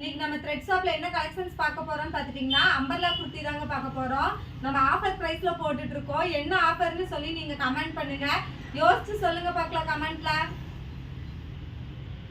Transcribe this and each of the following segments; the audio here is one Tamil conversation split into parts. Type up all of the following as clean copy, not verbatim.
இன்னைக்கு நம்ம த்ரெட் ஷாப்ல என்ன கலெக்ஷன்ஸ் பார்க்க போறோம்னு பார்த்துட்டீங்கன்னா அம்பர்லா குர்த்தி தாங்க பார்க்க போறோம். நம்ம ஆஃபர் பிரைஸ்ல போட்டுட்டு இருக்கோம். என்ன ஆஃபர்னு சொல்லி நீங்க கமெண்ட் பண்ணுங்க. யோசிச்சு சொல்லுங்க பார்க்கலாம்.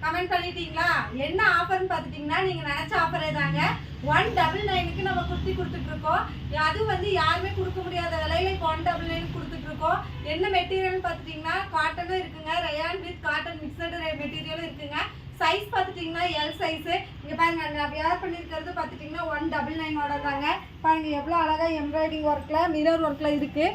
கமெண்ட் பண்ணிட்டீங்களா? என்ன ஆஃபர்னு பார்த்துட்டீங்கன்னா நீங்க நினைச்ச ஆஃபரே தாங்க. 199க்கு நம்ம குர்த்தி கொடுத்துட்டு இருக்கோம். அது வந்து யாருமே கொடுக்க முடியாத விலையில 199 கொடுத்துட்டு இருக்கோம். என்ன மெட்டீரியல்னு பார்த்துட்டீங்கன்னா காட்டனும் இருக்குங்க, ரயான் வித் காட்டன் மிக்சடு மெட்டீரியலும் இருக்குங்க. சைஸ் பார்த்துட்டிங்கன்னா எல் சைஸு. இங்கே பாருங்க, நான் வியர் பண்ணியிருக்கிறது பார்த்துட்டிங்கன்னா 199 மாடல் தாங்க. பாருங்க எவ்வளோ அழகாக எம்ப்ராய்டிங் ஒர்க்கில் மிரர் ஒர்க்கில் இருக்குது.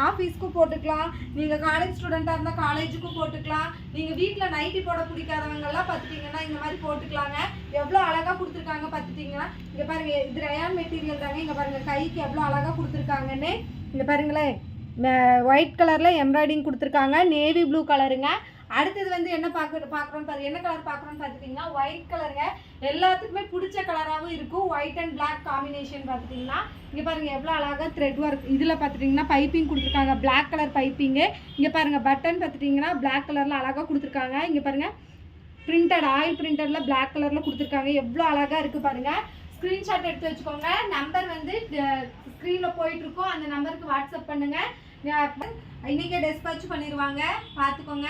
ஆஃபீஸ்க்கும் போட்டுக்கலாம், நீங்கள் காலேஜ் ஸ்டூடெண்ட்டாக இருந்தால் காலேஜுக்கும் போட்டுக்கலாம். நீங்கள் வீட்டில் நைட்டி போட பிடிக்காதவங்கெல்லாம் பார்த்துட்டிங்கன்னா இந்த மாதிரி போட்டுக்கலாங்க. எவ்வளோ அழகாக கொடுத்துருக்காங்க பார்த்துட்டிங்கன்னா. இங்கே பாருங்கள், இது ரயான் மெட்டீரியல் தாங்க. இங்கே பாருங்கள் கைக்கு எவ்வளோ அழகாக கொடுத்துருக்காங்கன்னு. இங்கே பாருங்களேன், ஒயிட் கலரில் எம்ப்ராய்டிங் கொடுத்துருக்காங்க. நேவி ப்ளூ கலருங்க. அடுத்தது வந்து என்ன பார்க்குறோன்னு பாரு, என்ன கலர் பார்க்குறோன்னு பார்த்துட்டிங்கன்னா ஒயிட் கலருங்க. எல்லாத்துக்குமே பிடிச்ச கலராகவும் இருக்கும். ஒயிட் அண்ட் பிளாக் காம்பினேஷன் பார்த்துட்டிங்கன்னா. இங்கே பாருங்கள் எவ்வளோ அழகாக த்ரெட் ஒர்க். இதில் பார்த்துட்டிங்கன்னா பைப்பிங் கொடுத்துருக்காங்க, பிளாக் கலர் பைப்பிங்கு. இங்கே பாருங்கள் பட்டன் பார்த்துட்டிங்கன்னா பிளாக் கலரில் அழகாக கொடுத்துருக்காங்க. இங்கே பாருங்கள் பிரிண்டட், ஆயில் பிரிண்டடில் பிளாக் கலரில் கொடுத்துருக்காங்க. எவ்வளோ அழகாக இருக்குது பாருங்கள். ஸ்க்ரீன்ஷாட் எடுத்து வச்சுக்கோங்க. நம்பர் வந்து ஸ்க்ரீனில் போயிட்டுருக்கோம். அந்த நம்பருக்கு வாட்ஸ்அப் பண்ணுங்கள். இன்றைக்கே டிஸ்பேட்ச் பண்ணிடுவாங்க, பார்த்துக்கோங்க.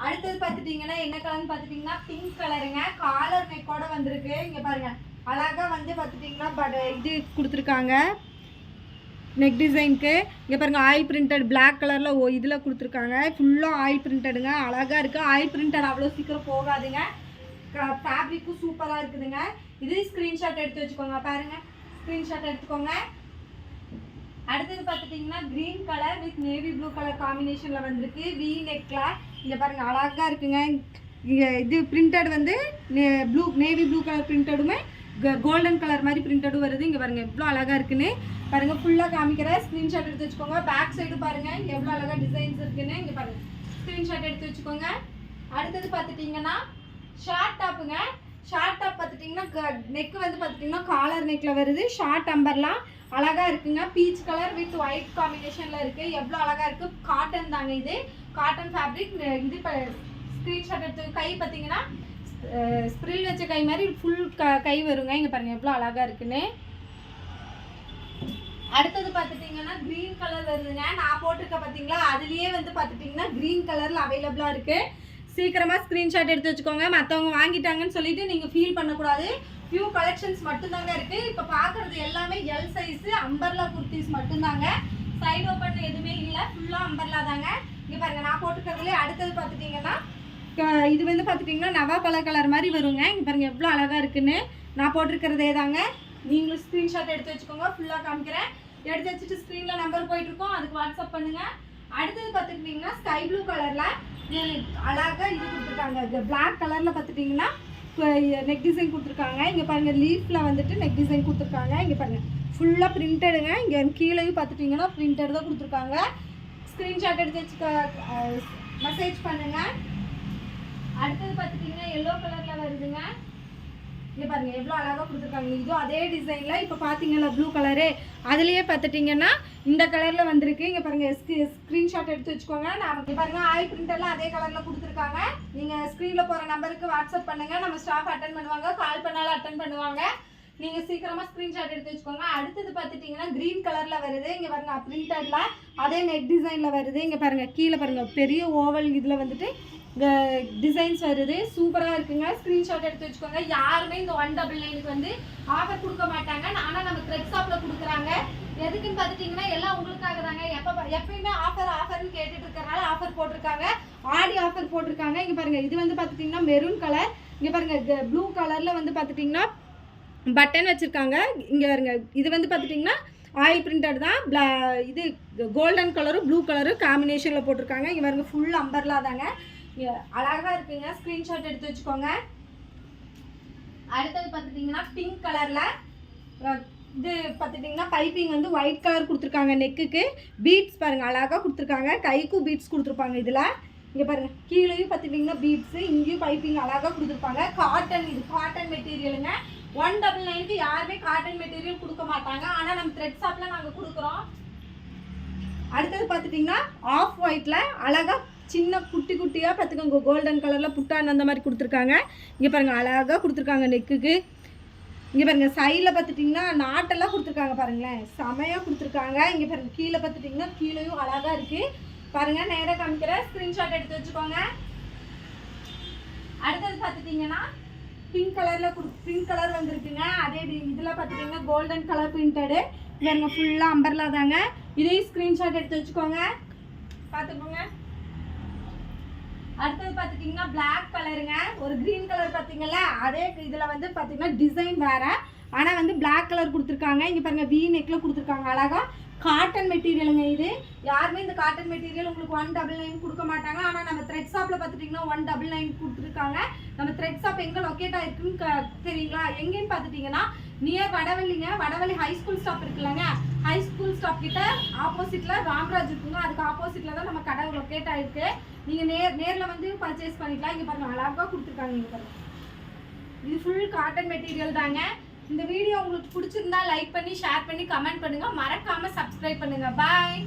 அடுத்தது பார்த்துட்டிங்கன்னா என்ன கலர்னு பார்த்துட்டிங்கன்னா பிங்க் கலருங்க. காலர் நெக்கோட வந்திருக்கு. இங்கே பாருங்கள் அழகாக வந்து பார்த்துட்டிங்கன்னா இது கொடுத்துருக்காங்க நெக் டிசைனுக்கு. இங்கே பாருங்கள் ஆயில் பிரிண்டட் பிளாக் கலரில் இதில் கொடுத்துருக்காங்க. ஃபுல்லாக ஆயில் பிரிண்டடுங்க. அழகாக இருக்குது. ஆயில் பிரிண்டட் அவ்வளோ சீக்கிரம் போகாதுங்க. ஃபேப்ரிக்கும் சூப்பராக இருக்குதுங்க. இது ஸ்க்ரீன்ஷாட் எடுத்து வச்சுக்கோங்க. பாருங்கள், ஸ்க்ரீன்ஷாட் எடுத்துக்கோங்க. அடுத்தது பார்த்துட்டிங்கன்னா green colour with navy blue colour காம்பினேஷனில் வந்திருக்கு. வி நெக்கில் இங்கே பாருங்கள் அழகாக இருக்குங்க. இங்கே இது பிரிண்டட் வந்து நேவி ப்ளூ கலர் பிரிண்டடுமே கோல்டன் கலர் மாதிரி பிரிண்டடும் வருது. இங்கே பாருங்கள் எவ்வளோ அழகாக இருக்குன்னு பாருங்கள். ஃபுல்லாக காமிக்கிற ஸ்க்ரீன்ஷாட் எடுத்து வச்சுக்கோங்க. பேக் சைடு பாருங்கள் எவ்வளோ அழகாக டிசைன்ஸ் இருக்குன்னு. இங்கே பாருங்கள் ஸ்க்ரீன்ஷாட் எடுத்து வச்சுக்கோங்க. அடுத்தது பார்த்துட்டிங்கன்னா ஷார்ட் டாப்புங்க. ஷார்ட் டாப் பார்த்துட்டிங்கன்னா நெக்கு வந்து பார்த்துட்டிங்கன்னா காலர் நெக்கில் வருது. ஷார்ட் அம்பர்லாம் அழகாக இருக்குங்க. பீச் கலர் வித் ஒயிட் காம்பினேஷனில் இருக்குது. எவ்வளோ அழகாக இருக்குது. காட்டன் தாங்க, இது காட்டன் ஃபேப்ரிக். இது ஸ்க்ரீன்ஷாட் எடுத்து கை பார்த்தீங்கன்னா ஸ்ப்ரில் வச்ச கை மாதிரி ஃபுல் கை வருங்க. இங்கே பாருங்கள் எவ்வளோ அழகாக இருக்குன்னு. அடுத்தது பார்த்துட்டிங்கன்னா க்ரீன் கலர் வருதுங்க. நான் போட்டிருக்க பார்த்தீங்களா, அதுலேயே வந்து பார்த்துட்டிங்கன்னா க்ரீன் கலரில் அவைலபிளாக இருக்குது. சீக்கிரமாக ஸ்க்ரீன்ஷாட் எடுத்து வச்சுக்கோங்க. மற்றவங்க வாங்கிட்டாங்கன்னு சொல்லிட்டு நீங்கள் ஃபீல் பண்ணக்கூடாது. ஃபியூ கலெக்ஷன்ஸ் மட்டும்தாங்க இருக்குது. இப்போ பார்க்குறது எல்லாமே எல் சைஸு அம்பர்லா குர்த்திஸ் மட்டும்தாங்க. சைடு ஓப்பன் எதுவுமே இல்லை, ஃபுல்லாக அம்பர்லா தாங்க. இங்கே பாருங்கள் நான் போட்டுக்கிறதுலே அடுத்தது பார்த்துட்டிங்கன்னா இது வந்து பார்த்துட்டிங்கன்னா நவா கலர் மாதிரி வருங்க. இங்கே பாருங்கள் எவ்வளோ அழகாக இருக்குன்னு. நான் போட்டிருக்கிறதே தாங்க. நீங்களும் ஸ்க்ரீன்ஷாட் எடுத்து வச்சுக்கோங்க. ஃபுல்லாக காமிக்கிறேன். எடுத்து வச்சுட்டு ஸ்க்ரீனில் நம்பர் போயிட்டுருக்கோம், அதுக்கு வாட்ஸ்அப் பண்ணுங்கள். அடுத்தது பார்த்துக்கிட்டிங்கன்னா ஸ்கை ப்ளூ கலரில் அழகாக இது கொடுத்துருக்காங்க. பிளாக் கலரில் பார்த்துட்டிங்கன்னா நெக் டிசைன் கொடுத்துருக்காங்க. இங்கே பாருங்கள் லீஃபில் வந்துட்டு நெக் டிசைன் கொடுத்துருக்காங்க. இங்கே பாருங்கள் ஃபுல்லாக பிரிண்டடுங்க. இங்கே கீழேயும் பார்த்துட்டிங்கன்னா பிரிண்டட் தான் கொடுத்துருக்காங்க. ஸ்க்ரீன்ஷாட் எடுத்து வச்சுக்க மெசேஜ் பண்ணுங்கள். அடுத்தது பார்த்துட்டிங்கன்னா எல்லோ கலரில் வருதுங்க. இங்கே பாருங்கள் எவ்வளோ அழகாக கொடுத்துருக்காங்க. இதுவும் அதே டிசைனில் இப்போ பார்த்தீங்கன்னா ப்ளூ கலரு, அதுலேயே பார்த்துட்டிங்கன்னா இந்த கலரில் வந்திருக்கு. இங்கே பாருங்கள் ஸ்க்ரீன்ஷாட் எடுத்து வச்சுக்கோங்க. நான் இங்கே பாருங்கள் ஆயில் பிரிண்டெல்லாம் அதே கலரில் கொடுத்துருக்காங்க. நீங்கள் ஸ்க்ரீனில் போகிற நம்பருக்கு வாட்ஸ்அப் பண்ணுங்கள். நம்ம ஸ்டாஃப் அட்டன் பண்ணுவாங்க, கால் பண்ணாலும் அட்டன் பண்ணுவாங்க. நீங்கள் சீக்கிரமாக ஸ்க்ரீன்ஷாட் எடுத்து வச்சுக்கோங்க. அடுத்தது பார்த்துட்டிங்கன்னா க்ரீன் கலரில் வருது. இங்கே பாருங்கள் பிரிண்டடில் அதே நெக் டிசைனில் வருது. இங்கே பாருங்கள் கீழே பாருங்கள் பெரிய ஓவல் இதில் வந்துட்டு டிசைன்ஸ் வருது. சூப்பராக இருக்குங்க. ஸ்க்ரீன்ஷாட் எடுத்து வச்சுக்கோங்க. யாருமே இந்த 199க்கு வந்து ஆஃபர் கொடுக்க மாட்டாங்க. ஆனால் நம்ம த்ரெட் ஷாப்பில் கொடுக்குறாங்க. எதுக்குன்னு பார்த்துட்டிங்கன்னா எல்லாம் உங்களுக்காக தாங்க. எப்பயுமே ஆஃபர்னு கேட்டுட்டு இருக்கிறனால ஆஃபர் போட்டிருக்காங்க. ஆடி ஆஃபர் போட்டிருக்காங்க. இங்கே பாருங்கள் இது வந்து பார்த்துட்டிங்கன்னா மெரூன் கலர். இங்கே பாருங்கள் ப்ளூ கலரில் வந்து பார்த்துட்டிங்கன்னா பட்டன் வச்சுருக்காங்க. இங்கே பாருங்க இது வந்து பார்த்துட்டிங்கன்னா ஆயில் பிரிண்டட் தான். இது கோல்டன் கலரும் ப்ளூ கலரும் காம்பினேஷனில் போட்டிருக்காங்க. இங்கே பாருங்க ஃபுல் அம்பர்லா தாங்க. அழகாக இருக்குங்க. ஸ்க்ரீன்ஷாட் எடுத்து வச்சுக்கோங்க. அடுத்தது பார்த்துட்டிங்கன்னா பிங்க் கலரில் இது பார்த்துட்டிங்கன்னா பைப்பிங் வந்து ஒயிட் கலர் கொடுத்துருக்காங்க. நெக்குக்கு பீட்ஸ் பாருங்கள் அழகாக கொடுத்துருக்காங்க. கைக்கும் பீட்ஸ் கொடுத்துருப்பாங்க. இதில் இங்கே பாருங்கள் கீழேயும் பார்த்துட்டிங்கன்னா பீட்ஸு, இங்கேயும் பைப்பிங் அழகாக கொடுத்துருப்பாங்க. காட்டன், இது காட்டன் மெட்டீரியலுங்க. 199க்கு யாருமே காட்டன் மெட்டீரியல் கொடுக்க மாட்டாங்க. ஆனால் நம்ம த்ரெட் ஷாப்பில் நாங்கள் கொடுக்குறோம். அடுத்தது பார்த்துட்டிங்கன்னா ஆஃப் ஒயிட்டில் அழகாக சின்ன குட்டி குட்டியாக பார்த்துக்கோங்க கோல்டன் கலரில் புட்டான் அந்த மாதிரி கொடுத்துருக்காங்க. இங்கே பாருங்கள் அழகாக கொடுத்துருக்காங்க நெக்குக்கு. இங்கே பாருங்கள் சைடில் பார்த்துட்டிங்கன்னா நாட்டெல்லாம் கொடுத்துருக்காங்க பாருங்களேன், செமையாக கொடுத்துருக்காங்க. இங்கே பாருங்கள் கீழே பார்த்துட்டிங்கன்னா கீழேயும் அழகாக இருக்குது பாருங்கள். நேராக காமிக்கிற ஸ்க்ரீன்ஷாட் எடுத்து வச்சுக்கோங்க. அடுத்தது பார்த்துட்டிங்கன்னா பிங்க் கலர் வந்துருக்குங்க. அதே இதில் பார்த்துட்டிங்கன்னா கோல்டன் கலர் பிரிண்டடு. பாருங்கள் ஃபுல்லாக அம்பர்லா தாங்க. இதையும் ஸ்க்ரீன்ஷாட் எடுத்து வச்சுக்கோங்க, பார்த்துக்கோங்க. அடுத்தது பார்த்துட்டிங்கன்னா பிளாக் கலருங்க. ஒரு க்ரீன் கலர் பார்த்தீங்களா, அதே இதில் வந்து பார்த்தீங்கன்னா டிசைன் வேறு, ஆனால் வந்து பிளாக் கலர் கொடுத்துருக்காங்க. இங்கே பாருங்கள் வீ நெக்கில் கொடுத்துருக்காங்க அழகாக. காட்டன் மெட்டீரியலுங்க இது. யாருமே இந்த காட்டன் மெட்டீரியல் உங்களுக்கு 199 கொடுக்க மாட்டாங்க. ஆனால் நம்ம த்ரெட் ஷாப்பில் பார்த்துட்டிங்கன்னா 199 கொடுத்துருக்காங்க. நம்ம த்ரெட் ஷாப் எங்கே லொக்கேட் ஆகிருக்குன்னு தெரியுங்களா? எங்கேன்னு பார்த்துட்டிங்கன்னா நியர் வடவள்ளிங்க. வடவள்ளி ஹை ஸ்கூல் ஸ்டாப் இருக்குல்லங்க, ஹை ஸ்கூல் ஸ்டாப் கிட்ட ஆப்போசிட்டில் ராம்ராஜ் இருக்குங்க. அதுக்கு ஆப்போசிட்டில் தான் நம்ம கடை லொக்கேட் ஆகிருக்கு. நீங்கள் நேரில் வந்து பர்ச்சேஸ் பண்ணிக்கலாம். இங்கே பாருங்கள் அழகாக கொடுத்துருக்காங்க. இங்கே பாருங்கள் இது ஃபுல் காட்டன் மெட்டீரியல் தாங்க. இந்த வீடியோ உங்களுக்கு பிடிச்சிருந்தா லைக் பண்ணி ஷேர் பண்ணி கமெண்ட் பண்ணுங்கள். மறக்காமல் சப்ஸ்கிரைப் பண்ணுங்கள். பாய்.